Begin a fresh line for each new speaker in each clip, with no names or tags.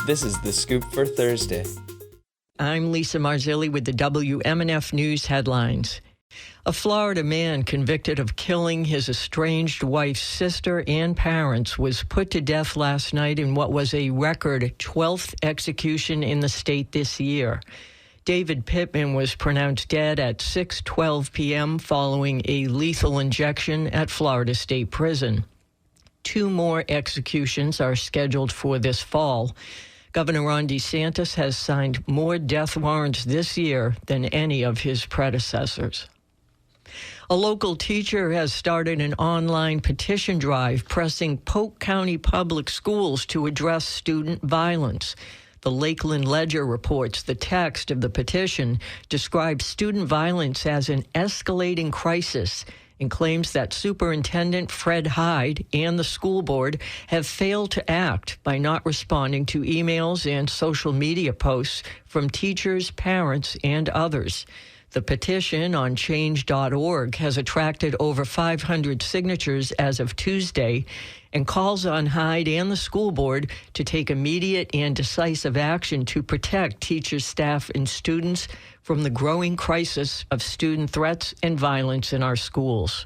This is The Scoop for Thursday.
I'm Lisa Marzilli with the WMNF News headlines. A Florida man convicted of killing his estranged wife's sister and parents was put to death last night in what was a record 12th execution in the state this year. David Pittman was pronounced dead at 6:12 p.m. following a lethal injection at Florida State Prison. 2 more executions are scheduled for this fall. Governor Ron DeSantis has signed more death warrants this year than any of his predecessors. A local teacher has started an online petition drive pressing Polk County Public Schools to address student violence. The Lakeland Ledger reports the text of the petition describes student violence as an escalating crisis and claims that Superintendent Fred Hyde and the school board have failed to act by not responding to emails and social media posts from teachers, parents, and others. The petition on change.org has attracted over 500 signatures as of Tuesday and calls on Hyde and the school board to take immediate and decisive action to protect teachers, staff, and students from the growing crisis of student threats and violence in our schools.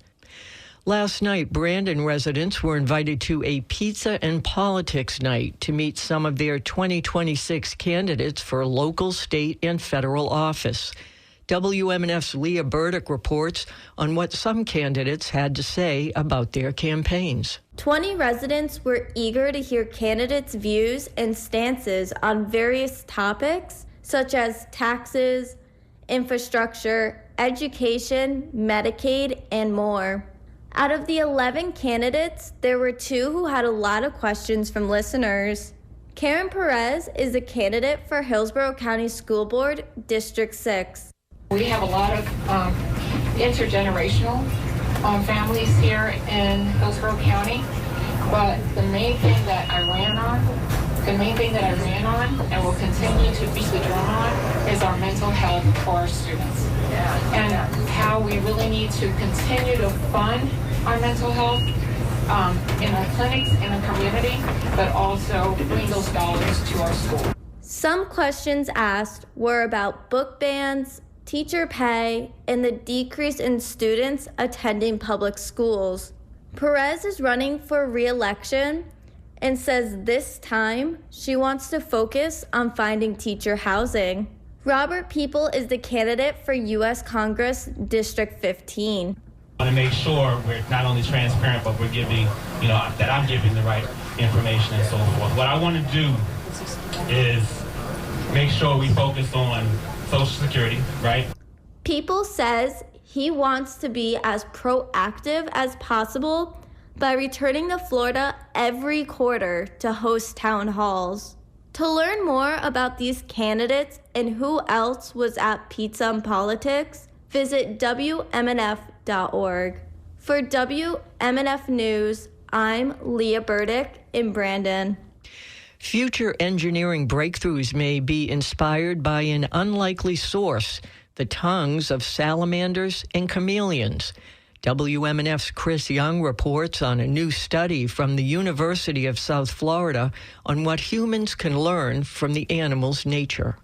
Last night, Brandon residents were invited to a pizza and politics night to meet some of their 2026 candidates for local, state, and federal office. WMNF's Leah Burdick reports on what some candidates had to say about their campaigns.
20 residents were eager to hear candidates' views and stances on various topics such as taxes, infrastructure, education, Medicaid, and more. Out of the 11 candidates, there were 2 who had a lot of questions from listeners. Karen Perez is a candidate for Hillsborough County School Board, District 6.
We have a lot of intergenerational families here in Hillsborough County, but the main thing that I ran on and will continue to be the drum on is our mental health for our students and how we really need to continue to fund our mental health in our clinics, in the community, but also bring those dollars to our school.
Some questions asked were about book bans, teacher pay, and the decrease in students attending public schools. Perez is running for re-election and says this time she wants to focus on finding teacher housing. Robert People is the candidate for U.S. Congress District 15.
I want to make sure we're not only transparent, but we're giving, that I'm giving the right information and so forth. What I want to do is make sure we focus on Social Security, right?
People says he wants to be as proactive as possible by returning to Florida every quarter to host town halls. To learn more about these candidates and who else was at Pizza and Politics, visit WMNF.org. For WMNF News, I'm Leah Burdick in Brandon.
Future engineering breakthroughs may be inspired by an unlikely source, the tongues of salamanders and chameleons. WMNF's Chris Young reports on a new study from the University of South Florida on what humans can learn from the animal's nature.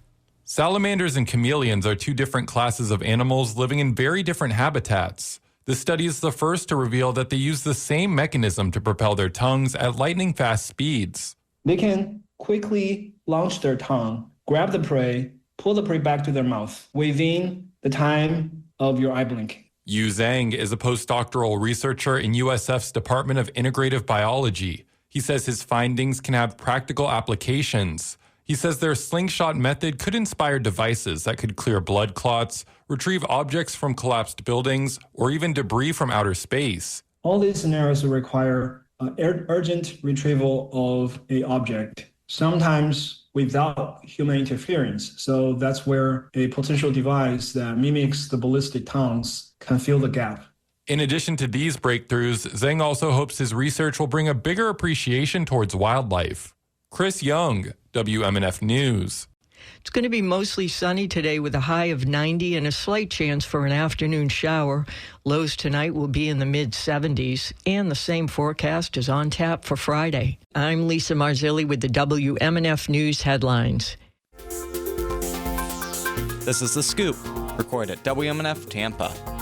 Salamanders and chameleons are 2 different classes of animals living in very different habitats. This study is the first to reveal that they use the same mechanism to propel their tongues at lightning-fast speeds.
They can quickly launch their tongue, grab the prey, pull the prey back to their mouth within the time of your eye blink.
Yu Zhang is a postdoctoral researcher in USF's Department of Integrative Biology. He says his findings can have practical applications. He says their slingshot method could inspire devices that could clear blood clots, retrieve objects from collapsed buildings, or even debris from outer space.
All these scenarios require urgent retrieval of an object, sometimes without human interference. So that's where a potential device that mimics the ballistic tongues can fill the gap.
In addition to these breakthroughs, Zhang also hopes his research will bring a bigger appreciation towards wildlife. Chris Young, WMNF News.
It's going to be mostly sunny today with a high of 90 and a slight chance for an afternoon shower. Lows tonight will be in the mid-70s, and the same forecast is on tap for Friday. I'm Lisa Marzilli with the WMNF News headlines.
This is The Scoop, recorded at WMNF Tampa.